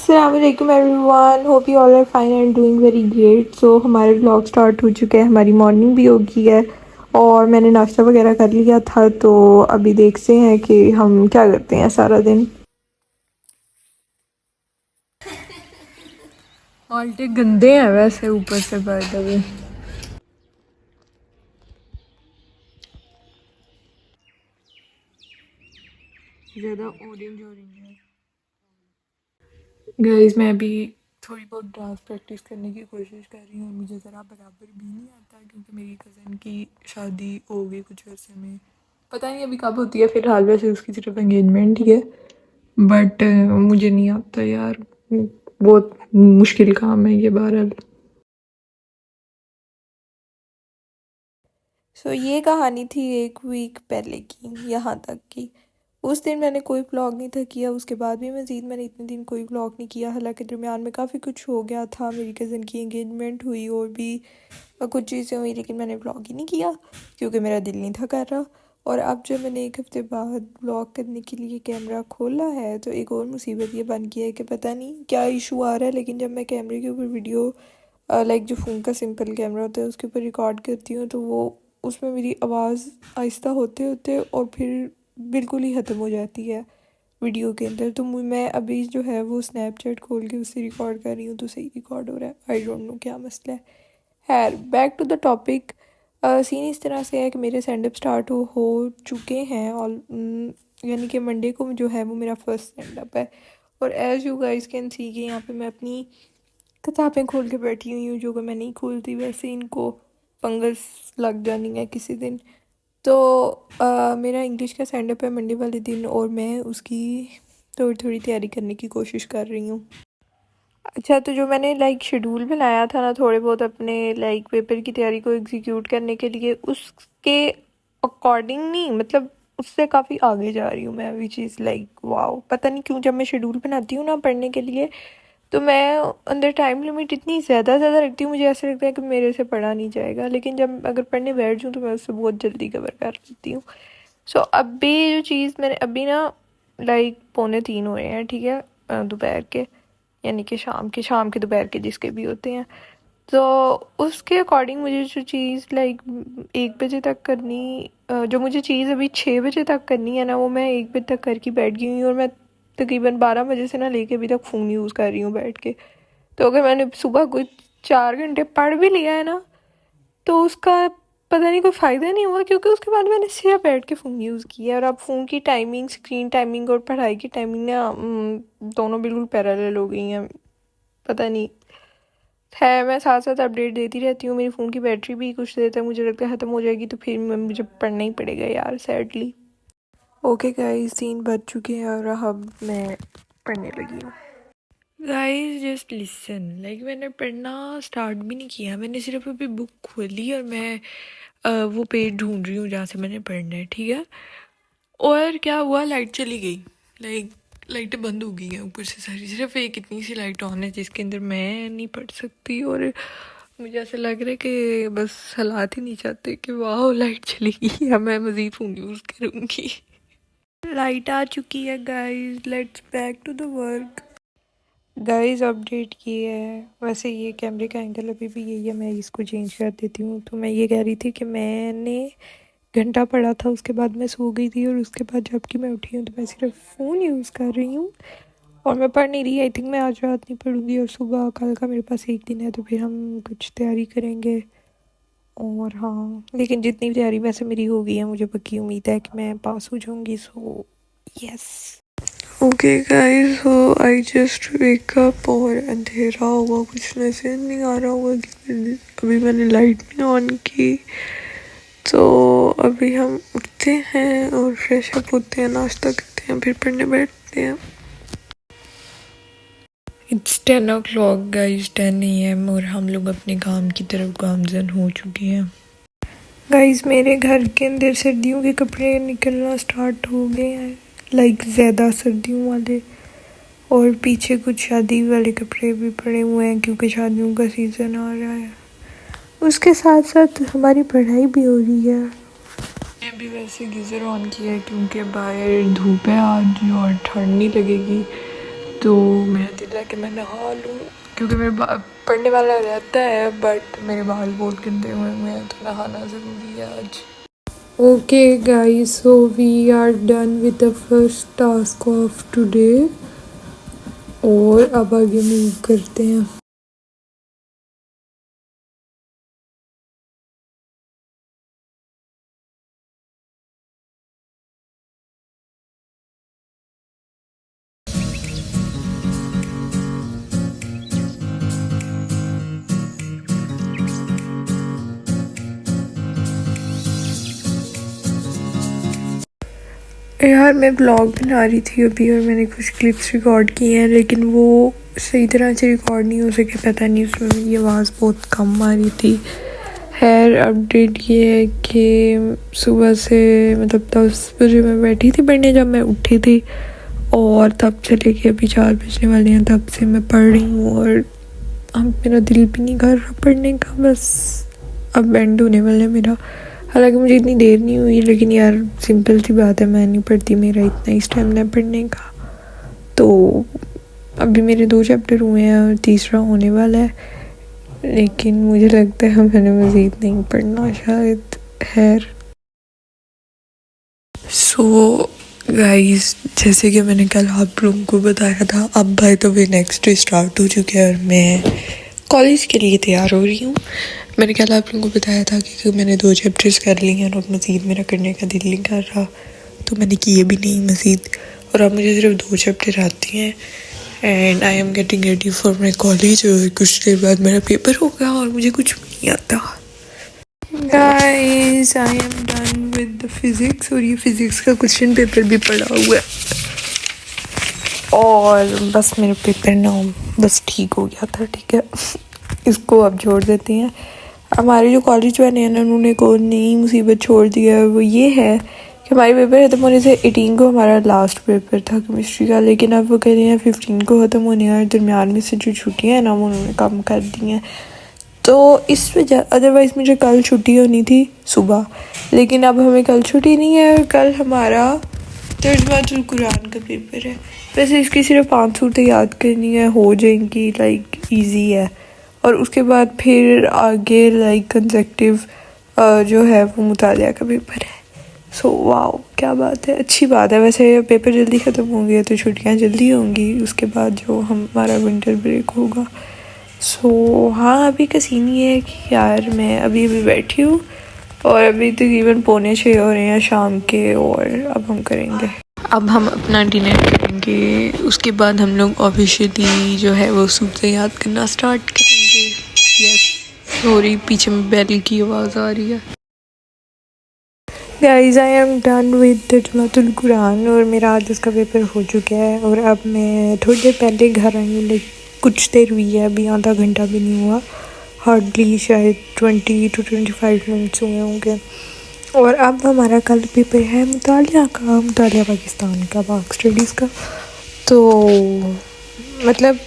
अस्सलामुअलैकुम everyone, hope you all are fine and doing very great. So हमारे blog start हो चुके हैं, हमारी मॉर्निंग भी हो गई है और मैंने नाश्ता वगैरह कर लिया था। तो अभी देखते हैं कि हम क्या करते हैं सारा दिन। ऑल्टे गंदे हैं वैसे ऊपर से, बाय द वे। ज़्यादा ऑरेंज ऑरेंज है। गाइस मैं अभी थोड़ी बहुत डांस प्रैक्टिस करने की कोशिश कर रही हूँ। मुझे ज़रा बराबर भी नहीं आता क्योंकि मेरी कज़न की शादी हो गई कुछ अर्से में, पता नहीं अभी कब होती है। फिलहाल वैसे उसकी सिर्फ एंगेजमेंट ही है, बट मुझे नहीं आता यार, बहुत मुश्किल काम है ये। बहरहाल ये कहानी थी एक वीक पहले की, यहाँ तक की। उस दिन मैंने कोई व्लॉग नहीं था किया, उसके बाद भी मज़ीद मैंने इतने दिन कोई व्लॉग नहीं किया। हालांकि दरमियान में काफ़ी कुछ हो गया था, मेरी कज़न की एंगेजमेंट हुई और भी कुछ चीज़ें हुई, लेकिन मैंने व्लॉग ही नहीं किया क्योंकि मेरा दिल नहीं था कर रहा। और अब जब मैंने एक हफ़्ते बाद व्लॉग करने के लिए कैमरा खोला है तो एक और मुसीबत ये बन गया है कि पता नहीं क्या इशू आ रहा है, लेकिन जब मैं कैमरे के ऊपर वीडियो लाइक जो फ़ोन का सिंपल कैमरा होता है उसके ऊपर रिकॉर्ड करती हूँ तो वो उसमें मेरी आवाज़ आहिस्ता होते होते और फिर बिल्कुल ही ख़त्म हो जाती है वीडियो के अंदर। तो मैं अभी जो है वो स्नैपचैट खोल के उससे रिकॉर्ड कर रही हूँ तो सही रिकॉर्ड हो रहा है। आई डोंट नो क्या मसला है। खैर back to the topic. Scene इस तरह से है कि मेरे सेंड अप स्टार्ट हो चुके हैं और यानी कि मंडे को जो है वो मेरा फर्स्ट सेंड अप है। और as you guys can see कि यहाँ पे मैं अपनी किताबें खोल के बैठी हुई हूँ, जो कि मैं नहीं खोलती, वैसे इनको फंगस लग जानी है किसी दिन। तो मेरा इंग्लिश का सेंड अप है मंडे वाले दिन और मैं उसकी थोड़ी थोड़ी तैयारी करने की कोशिश कर रही हूँ। अच्छा, तो जो मैंने लाइक शेड्यूल बनाया था ना थोड़े बहुत अपने लाइक पेपर की तैयारी को एग्जीक्यूट करने के लिए, उसके अकॉर्डिंग नहीं, मतलब उससे काफ़ी आगे जा रही हूँ मैं अभी। चीज़ लाइक वाओ, पता नहीं क्यों जब मैं शेड्यूल बनाती हूँ ना पढ़ने के लिए तो मैं अंदर टाइम लिमिट इतनी ज़्यादा रखती हूँ, मुझे ऐसा लगता है कि मेरे से पढ़ा नहीं जाएगा, लेकिन जब अगर पढ़ने बैठ जाऊँ तो मैं उससे बहुत जल्दी कवर कर लेती हूँ। सो अभी जो चीज़ मैंने अभी ना लाइक 2:45 हुए हैं, ठीक है, दोपहर के, यानी कि शाम के दोपहर के जिसके भी होते हैं। तो उसके अकॉर्डिंग मुझे जो चीज़ लाइक 1 बजे तक करनी, जो मुझे चीज़ अभी 6 बजे तक करनी है ना, वो मैं 1 बजे तक करके बैठ गई हूँ। और मैं तकरीबन 12 बजे से ना लेके अभी तक फ़ोन यूज़ कर रही हूँ बैठ के। तो अगर मैंने सुबह कोई 4 घंटे पढ़ भी लिया है ना तो उसका पता नहीं कोई फ़ायदा नहीं हुआ, क्योंकि उसके बाद मैंने सिर्फ बैठ के फ़ोन यूज़ किया। और अब फ़ोन की टाइमिंग, स्क्रीन टाइमिंग और पढ़ाई की टाइमिंग ना दोनों बिल्कुल पैरेलल हो गई हैं, पता नहीं है। मैं साथ साथ अपडेट देती रहती हूँ। मेरी फ़ोन की बैटरी भी कुछ देर तक मुझे लगता है ख़त्म हो जाएगी, तो फिर मुझे पढ़ना ही पड़ेगा यार, सैडली। ओके गाइस, 3 बज चुके हैं और अब मैं पढ़ने लगी हूँ। गाइस जस्ट लिसन, लाइक मैंने पढ़ना स्टार्ट भी नहीं किया, मैंने सिर्फ अभी बुक खोली और मैं वो पेज ढूंढ रही हूँ जहाँ से मैंने पढ़ना है, ठीक है। और क्या हुआ, लाइट चली गई, लाइक लाइटें बंद हो गई हैं ऊपर से सारी, सिर्फ एक इतनी सी लाइट ऑन है जिसके अंदर मैं नहीं पढ़ सकती। और मुझे ऐसा लग रहा है कि बस हालात ही नहीं चाहते कि वाह लाइट चली गई, अब मैं मज़ीद फ़ोन यूज़ करूँगी। लाइट आ चुकी है guys, let's back to the work. Guys update किए है, वैसे ये कैमरे का एंगल अभी भी यही है, मैं इसको चेंज कर देती हूँ। तो मैं ये कह रही थी कि मैंने घंटा पड़ा था, उसके बाद मैं सो गई थी और उसके बाद जबकि मैं उठी हूँ तो मैं सिर्फ फ़ोन यूज़ कर रही हूँ और मैं पढ़ नहीं रही। आई थिंक मैं आज रात नहीं पढ़ूँगी और सुबह कल का मेरे पास एक दिन है तो फिर हम कुछ तैयारी करेंगे। और हाँ, लेकिन जितनी तैयारी वैसे मेरी हो गई है, मुझे पक्की उम्मीद है कि मैं पास हो जाऊँगी। So yes. Okay guys, so I just wake up और अंधेरा हुआ, कुछ नजर नहीं आ रहा होगा क्योंकि अभी मैंने लाइट नहीं ऑन की। तो अभी हम उठते हैं और फ्रेश अप होते हैं, नाश्ता करते हैं, फिर पढ़ने बैठते हैं। इट्स 10 o'clock गाइस, 10 AM, और हम लोग अपने काम की तरफ गामजन हो चुके हैं। गाइस मेरे घर के अंदर सर्दियों के कपड़े निकलना स्टार्ट हो गए हैं, लाइक ज़्यादा सर्दियों वाले। और पीछे कुछ शादी वाले कपड़े भी पड़े हुए हैं क्योंकि शादियों का सीज़न आ रहा है। उसके साथ साथ हमारी पढ़ाई भी हो रही है। मैं अभी वैसे गीज़र ऑन किया है क्योंकि बाहर धूप है आज और ठंड नहीं लगेगी। तो मेरा दिल है कि मैं नहा लूँ, क्योंकि मेरे पढ़ने वाला रहता है बट मेरे बाल बहुत गंदे हुए हैं, तो नहाना ज़रूरी है आज। Okay guys, so we are done with the first task of today और अब आगे मूव करते हैं। यार मैं ब्लॉग बना रही थी अभी और मैंने कुछ क्लिप्स रिकॉर्ड किए हैं, लेकिन वो सही तरह से रिकॉर्ड नहीं हो सके, पता नहीं उसमें मेरी आवाज़ बहुत कम आ रही थी। खैर अपडेट ये है कि सुबह से मतलब 10 बजे मैं बैठी थी पढ़ने जब मैं उठी थी, और तब से लेके अभी 4 बजने वाले हैं तब से मैं पढ़ रही हूँ, और अब मेरा दिल भी नहीं कर रहा पढ़ने का, बस अब एंड होने वाला है मेरा। हालांकि मुझे इतनी देर नहीं हुई, लेकिन यार सिंपल सी बात है, मैं नहीं पढ़ती, मेरा इतना ही स्टेमिना है पढ़ने का। तो अभी मेरे 2 चैप्टर हुए हैं और तीसरा होने वाला है, लेकिन मुझे लगता है मैंने मज़ीद नहीं पढ़ना शायद। खैर सो गाइस, जैसे कि मैंने कल आप लोगों को बताया था, अब भाई तो वे नेक्स्ट डे स्टार्ट हो चुके हैं और मैं कॉलेज के लिए तैयार हो रही हूँ। मैंने कल आप लोगों को बताया था कि मैंने 2 चैप्टर्स कर लिए हैं और मज़ीद मेरा करने का दिल नहीं कर रहा, तो मैंने किए भी नहीं मज़ीद, और अब मुझे सिर्फ 2 चैप्टर आती हैं and I am getting ready for my college. और कुछ देर बाद मेरा पेपर होगा और मुझे कुछ भी नहीं आता। Guys I am done with the physics, और ये फिज़िक्स का क्वेश्चन पेपर भी पड़ा हुआ है और बस मेरा पेपर ना बस ठीक हो गया था, ठीक है। इसको अब छोड़ देते हैं। हमारे जो कॉलेज वाले हैं ना, उन्होंने को नई मुसीबत छोड़ दिया है, वो ये है कि हमारे पेपर ख़त्म होने से 18 को हमारा लास्ट पेपर था केमिस्ट्री का, लेकिन अब वो कह रहे हैं 15 को ख़त्म होने और दरमियान में से जो छुट्टियाँ हैं ना वो उन्होंने कम कर दी हैं। तो इस वजह, अदरवाइज़ मुझे कल छुट्टी होनी थी सुबह, लेकिन अब हमें कल छुट्टी नहीं है और कल हमारा तर्जुमातुल कुरान का पेपर है। वैसे इसकी सिर्फ 5 सूरतें याद करनी है, हो जाएंगी, लाइक इजी है। और उसके बाद फिर आगे लाइक कंसेक्टिव जो है वो मुतालिया का पेपर है। सो वाओ, क्या बात है, अच्छी बात है। वैसे पेपर जल्दी ख़त्म होंगे तो छुट्टियां जल्दी होंगी, उसके बाद जो हमारा विंटर ब्रेक होगा। सो हाँ, अभी का सीन ये है कि यार मैं अभी बैठी हूँ और अभी तकरीबन 5:45 हो रहे हैं शाम के, और अब हम करेंगे, अब हम अपना डिनर करेंगे। उसके बाद हम लोग ऑफिशियली जो है वो सूरतें याद करना स्टार्ट करेंगे। यस सॉरी, पीछे में बेल की आवाज़ आ रही है। Guys I am done with तर्जुमातुल कुरान और मेरा आज उसका पेपर हो चुका है, और अब मैं थोड़ी देर पहले घर आई हूँ, लाइक कुछ देर हुई है, अभी आधा घंटा भी नहीं हुआ, हार्डली शायद 20 to 25 मिनट्स हुए होंगे। और अब हमारा कल पेपर है मुतालिया का, मुतालिया पाकिस्तान का, पाक स्टडीज़ का। तो मतलब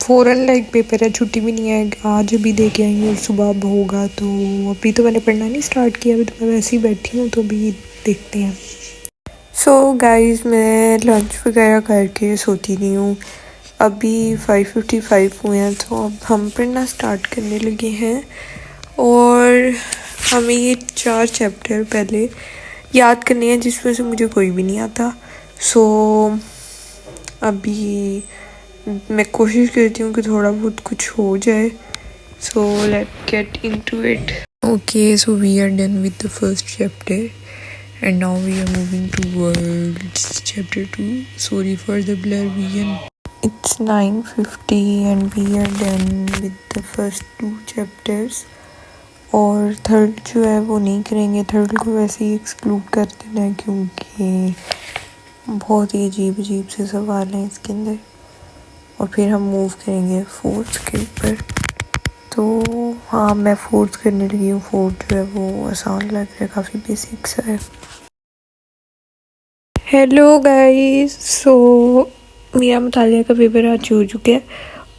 फ़ौरन लाइक पेपर है, छुट्टी भी नहीं है, आज भी दे के आई हूँ, सुबह अब होगा। तो अभी तो मैंने पढ़ना नहीं स्टार्ट किया, अभी तो मैं वैसे ही बैठी हूँ, तो अभी देखते हैं। सो गाइस, मैं लंच वगैरह करके सोती नहीं हूँ, अभी 5:55 हुए हैं, तो अब हम पढ़ना स्टार्ट करने लगे हैं। और हमें ये 4 चैप्टर पहले याद करने हैं, जिसमें से मुझे कोई भी नहीं आता। सो अभी मैं कोशिश करती हूँ कि थोड़ा बहुत कुछ हो जाए। So let get into it. Okay, so we are done with the first chapter and now we are moving towards chapter 2. Sorry for the blur vision. It's 9:50 and we are done with the first 2 chapters. और third जो है वो नहीं करेंगे, third को वैसे ही exclude कर देना है, क्योंकि बहुत ही अजीब अजीब से सवाल हैं इसके अंदर। और फिर हम मूव करेंगे फोर्थ के ऊपर। तो हाँ, मैं फोर्थ करने लगी हूँ। फोर्थ जो है वो आसान लग रहा है, काफ़ी बेसिक सा है। हेलो गाइस, सो मेरा मुतालिया का पेपर आज हो चुका है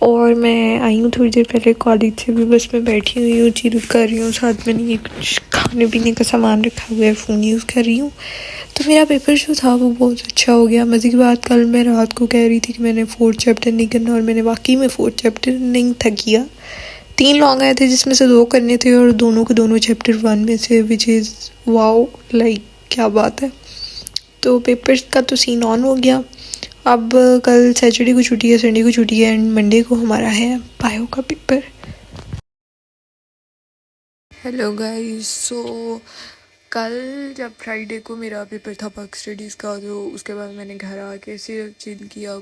और मैं आई हूँ थोड़ी देर पहले कॉलेज से, भी बस मैं बैठी हुई हूँ, चिल कर रही हूँ, साथ में ये कुछ खाने पीने का सामान रखा हुआ है, फ़ोन यूज़ कर रही हूँ। तो मेरा पेपर जो था वो बहुत अच्छा हो गया। मज़े की बात, कल मैं रात को कह रही थी कि मैंने 4th चैप्टर नहीं करना, और मैंने वाकई में 4th चैप्टर नहीं था किया। 3 लॉन्ग आए थे जिसमें से 2 करने थे, और दोनों के दोनों चैप्टर 1 में से, विच इज़ वाओ, लाइक क्या बात है। तो पेपर्स का तो सीन ऑन हो गया। अब कल सैटरडे को छुट्टी है, संडे को छुट्टी है, एंड मंडे को हमारा है बायो का पेपर। हेलो गाइस, सो कल जब फ्राइडे को मेरा पेपर था पक स्टडीज़ का, तो उसके बाद मैंने घर आके सिर्फ चिल किया,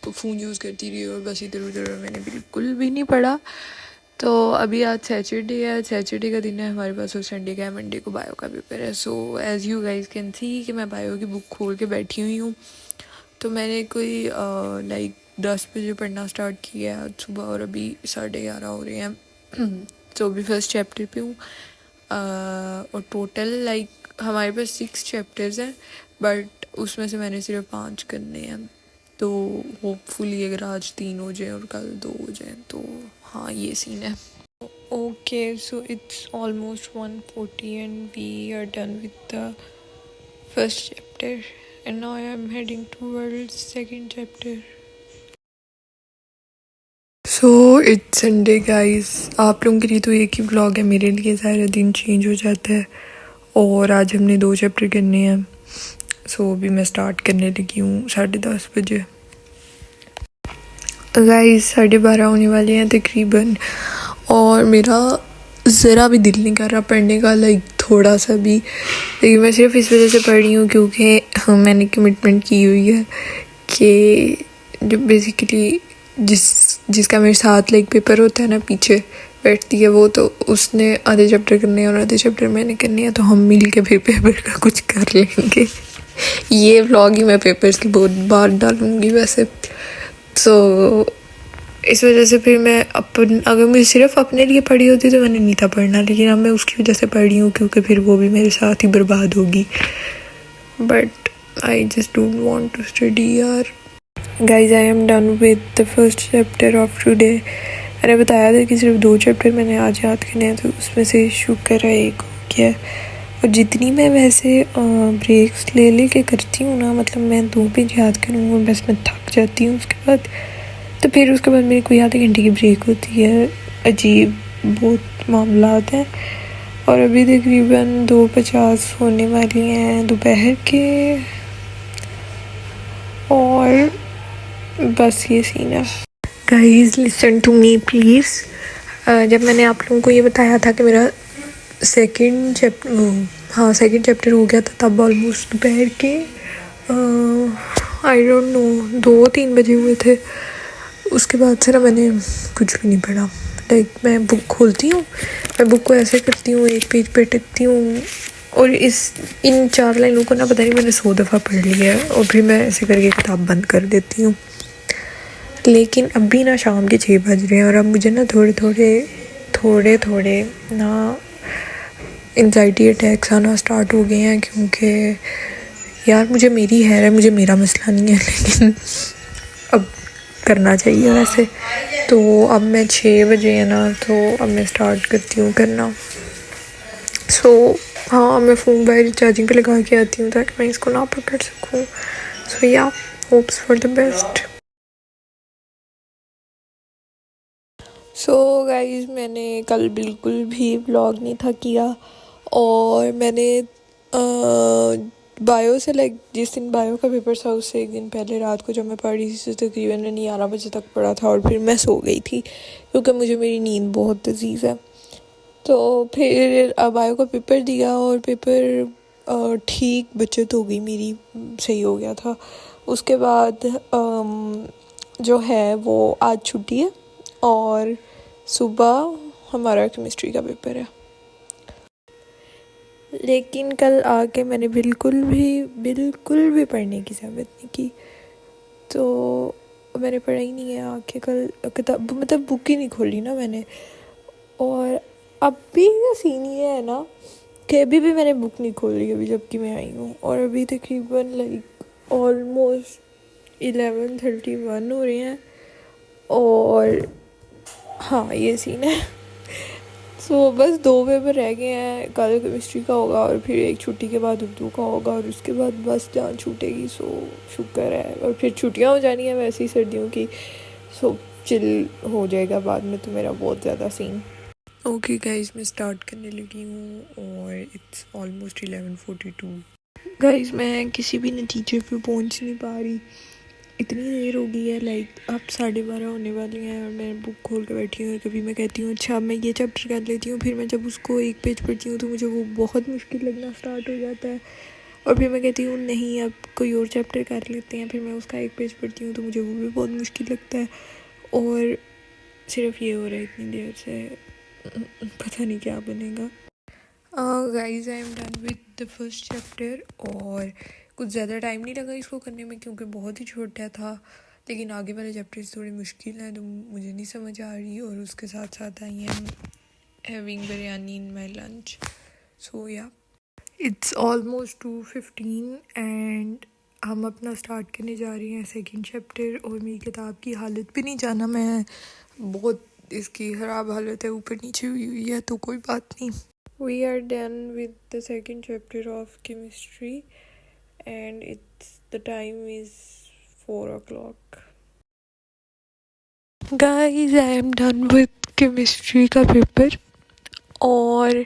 तो फ़ोन यूज़ करती रही और बस इधर उधर, मैंने बिल्कुल भी नहीं पढ़ा। तो अभी आज सैटरडे है, सैटरडे का दिन है हमारे पास, और संडे का है, मंडे को बायो का पेपर है। So as you guys can see कि मैं बायो की बुक खोल के बैठी हुई हूँ। तो मैंने कोई लाइक 10 बजे पढ़ना स्टार्ट किया आज सुबह, और अभी 11:30 हो रहे हैं। तो अभी फर्स्ट चैप्टर पे हूँ। और टोटल लाइक हमारे पास 6 चैप्टर्स हैं, बट उसमें से मैंने सिर्फ 5 करने हैं। तो होपफुली अगर आज 3 हो जाए और कल 2 हो जाए, तो हाँ ये सीन है। Okay, so it's almost 1:40 and we are done with the first chapter, and now I am heading towards second chapter. So it's Sunday guys, आप लोगों के लिए तो एक ही ब्लॉग है, मेरे लिए सारा दिन चेंज हो जाता है। और आज हमने 2 चैप्टर करने हैं। सो अभी मैं स्टार्ट करने लगी हूँ 10:30 बजे। गाइस 12:30 होने वाले हैं तकरीबन, और मेरा ज़रा भी दिल नहीं कर रहा पढ़ने का, लाइक थोड़ा सा भी। लेकिन मैं सिर्फ इस वजह से पढ़ रही हूँ क्योंकि मैंने कमिटमेंट की हुई है कि जो बेसिकली जिसका मेरे साथ लाइक पेपर होता है ना, पीछे बैठती है वो, तो उसने आधे चैप्टर करने हैं और आधे चैप्टर मैंने करने हैं, तो हम मिल के फिर पेपर का कुछ कर लेंगे। ये व्लॉग ही मैं पेपर्स की बहुत बार डालूँगी वैसे। सो इस वजह से फिर मैं अगर मुझे सिर्फ अपने लिए पढ़ी होती तो मैंने नहीं था पढ़ना, लेकिन अब मैं उसकी वजह से पढ़ रही हूँ क्योंकि फिर वो भी मेरे साथ ही बर्बाद होगी। But I just don't want to study यार। Guys I am done with the first chapter of today. मैंने बताया था कि सिर्फ 2 चैप्टर मैंने आज याद करने हैं, तो उसमें से शुक्र है एक हो गया। और जितनी मैं वैसे ब्रेक्स ले के करती हूँ ना, मतलब मैं 2 पेज याद करूँ और बस मैं थक जाती हूँ उसके बाद। तो फिर उसके बाद मेरी कोई आधे घंटे की ब्रेक होती है। अजीब बहुत मामलात हैं। और अभी तकरीबन 2:50 होने वाली हैं दोपहर के, और बस ये सीन है। Guys listen to me please. जब मैंने आप लोगों को ये बताया था कि मेरा सेकंड चैप्टर हो गया था, तब ऑलमोस्ट दोपहर के आई डोंट नो 2-3 बजे हुए थे। उसके बाद से ना मैंने कुछ भी नहीं पढ़ा। लाइक मैं बुक खोलती हूँ, मैं बुक को ऐसे करती हूँ, एक पेज पे टिकती हूँ, और इन 4 लाइनों को ना पता नहीं मैंने 100 दफ़ा पढ़ लिया है, और फिर मैं ऐसे करके किताब बंद कर देती हूँ। लेकिन अभी ना शाम के 6 बज रहे हैं, और अब मुझे ना थोड़े थोड़े ना एंजाइटी अटैक्स आना स्टार्ट हो गए हैं, क्योंकि यार मुझे मेरा मसला नहीं है, लेकिन अब करना चाहिए वैसे। तो अब मैं 6 बजे है ना, तो अब मैं स्टार्ट करती हूँ करना। सो हाँ, मैं फ़ोन बाहर चार्जिंग पे लगा के आती हूँ ताकि मैं इसको ना पकड़ सकूँ। सो या hopes for the best. So guys मैंने कल बिल्कुल भी व्लॉग नहीं था किया, और मैंने बायो से लाइक जिस दिन बायो का पेपर था उससे एक दिन पहले रात को जब मैं पढ़ी थी, तो तकरीबन मैंने 11 बजे तक पढ़ा था, और फिर मैं सो गई थी क्योंकि मुझे मेरी नींद बहुत अजीज़ है। तो फिर बायो का पेपर दिया, और पेपर ठीक बचत हो गई मेरी, सही हो गया था। उसके बाद जो है वो आज छुट्टी है, और सुबह हमारा केमिस्ट्री का पेपर है। लेकिन कल आके मैंने बिल्कुल भी पढ़ने की ज़रूरत नहीं की, तो मैंने पढ़ा ही नहीं है आके कल किताब, मतलब बुक ही नहीं खोली ना मैंने। और अभी का सीन ये है ना कि अभी भी मैंने बुक नहीं खोली अभी जबकि मैं आई हूँ, और अभी तकरीबन लाइक ऑलमोस्ट 11:31 हो रहे हैं, और और हाँ ये सीन है। सो बस 2 पेपर रह गए हैं, कल केमिस्ट्री का होगा और फिर एक छुट्टी के बाद उर्दू का होगा और उसके बाद बस जान छूटेगी। सो शुक्र है, और फिर छुट्टियां हो जानी है वैसे ही सर्दियों की। सो चिल हो जाएगा बाद में तो मेरा बहुत ज़्यादा सीन। ओके गाइस, मैं स्टार्ट करने लगी हूँ और इट्स ऑलमोस्ट 11:42। गाइस मैं किसी भी नतीजे पे पहुँच नहीं पा रही, इतनी देर हो गई है। लाइक अब 12:30 होने वाली हैं और मैं बुक खोल के बैठी हूँ और कभी मैं कहती हूँ अच्छा मैं ये चैप्टर कर लेती हूँ, फिर मैं जब उसको एक पेज पढ़ती हूँ तो मुझे वो बहुत मुश्किल लगना स्टार्ट हो जाता है। और फिर मैं कहती हूँ नहीं अब कोई और चैप्टर कर लेते हैं, फिर मैं उसका एक पेज पढ़ती हूँ तो मुझे वो भी बहुत मुश्किल लगता है। और सिर्फ ये हो रहा है इतनी देर से, पता नहीं क्या बनेगा। Guys I am done with the first chapter और कुछ ज़्यादा टाइम नहीं लगा इसको करने में क्योंकि बहुत ही छोटा था, लेकिन आगे वाले चैप्टर्स थोड़े मुश्किल हैं तो मुझे नहीं समझ आ रही। और उसके साथ साथ I am having biryani in my lunch. So yeah it's almost 2:15 and हम अपना स्टार्ट करने जा रही हैं सेकंड चैप्टर। और मेरी किताब की हालत भी नहीं जाना, मैं बहुत इसकी ख़राब हालत है, ऊपर नीचे हुई है तो कोई बात नहीं। We are done with the second chapter of chemistry and the time is 4 o'clock. Guys, I am done with chemistry का पेपर और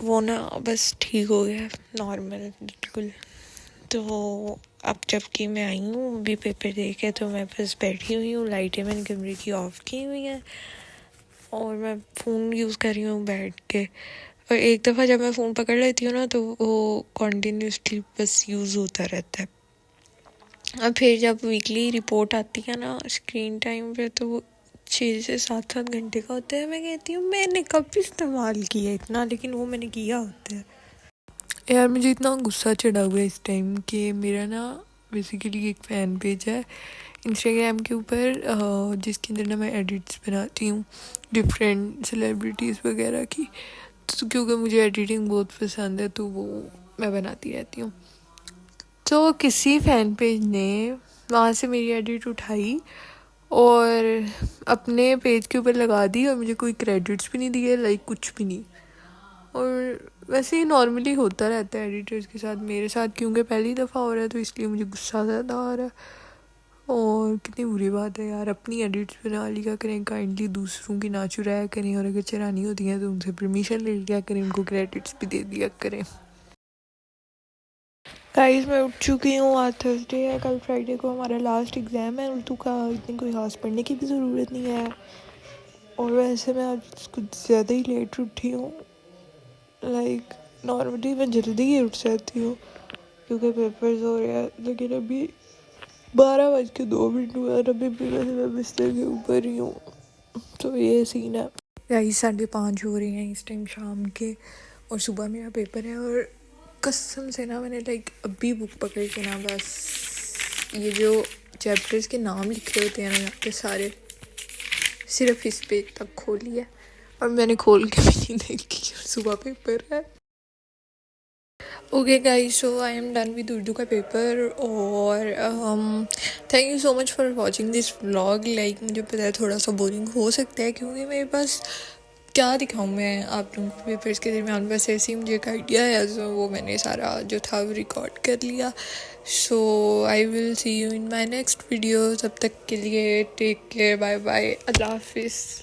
वो ना बस ठीक हो गया, नॉर्मल बिल्कुल। तो अब जबकि मैं आई हूँ अभी पेपर दे के तो मैं बस बैठी हुई हूँ, लाइटें मैंने कमरे की ऑफ़ की हुई हैं और मैं फ़ोन यूज़ कर रही हूँ बैठ के। और एक दफ़ा जब मैं फ़ोन पकड़ लेती हूँ ना तो वो कॉन्टीन्यूसली बस यूज़ होता रहता है। और फिर जब वीकली रिपोर्ट आती है ना स्क्रीन टाइम पे तो वो 6 से 7 घंटे का होता है। मैं कहती हूँ मैंने कब इस्तेमाल किया इतना, लेकिन वो मैंने किया होता है। यार मुझे इतना गुस्सा चढ़ा हुआ है इस टाइम कि मेरा ना बेसिकली एक फ़ैन पेज है इंस्टाग्राम के ऊपर जिसके अंदर ना मैं एडिट्स बनाती हूँ डिफरेंट सेलिब्रिटीज़ वगैरह की। तो क्योंकि मुझे एडिटिंग बहुत पसंद है तो वो मैं बनाती रहती हूँ। तो किसी फ़ैन पेज ने वहाँ से मेरी एडिट उठाई और अपने पेज के ऊपर लगा दी और मुझे कोई क्रेडिट्स भी नहीं दिए, लाइक कुछ भी नहीं। और वैसे ही नॉर्मली होता रहता है एडिटर्स के साथ, मेरे साथ क्योंकि पहली दफ़ा हो रहा है तो इसलिए मुझे गुस्सा ज़्यादा आ रहा है। और कितनी बुरी बात है यार, अपनी एडिट्स बना लिया करें काइंडली, दूसरों की ना चुराया करें और अगर चुरानी होती हैं तो उनसे परमिशन ले लिया करें, उनको क्रेडिट्स भी दे दिया करें। गाइस मैं उठ चुकी हूँ, आज थर्सडे है, कल फ्राइडे को हमारा लास्ट एग्ज़ाम है उर्दू का, इतनी कोई खास पढ़ने की भी ज़रूरत नहीं है। और वैसे मैं आज कुछ ज़्यादा ही लेट उठी हूँ, लाइक नॉर्मली मैं जल्दी ही उठ जाती हूँ क्योंकि पेपर्स हो रहे हैं, लेकिन अभी 12:02 हुआ और अभी भी मैं बिस्तर के ऊपर ही हूँ। तो ये सीन है। गाइस 5:30 हो रहे हैं इस टाइम शाम के और सुबह मेरा पेपर है। और कसम से ना मैंने लाइक अभी बुक पकड़ के ना बस ये जो चैप्टर्स के नाम लिखे होते हैं ना यहाँ पे सारे, सिर्फ इस पेज तक खोली है और मैंने खोल के भी नहीं देखी, सुबह पेपर है। Okay guys, so I am done with Urdu का पेपर और thank you so much for watching this vlog. Like मुझे पता है थोड़ा सा बोरिंग हो सकता है क्योंकि मेरे पास क्या दिखाऊँ मैं आप लोगों को पेपर्स के दरमियान, बस ऐसे ही मुझे एक आइडिया है तो वो मैंने सारा जो था वो रिकॉर्ड कर लिया। So I will see you in my next video, तब तक के लिए टेक केयर, बाय बाय, अल्लाह हाफिज़।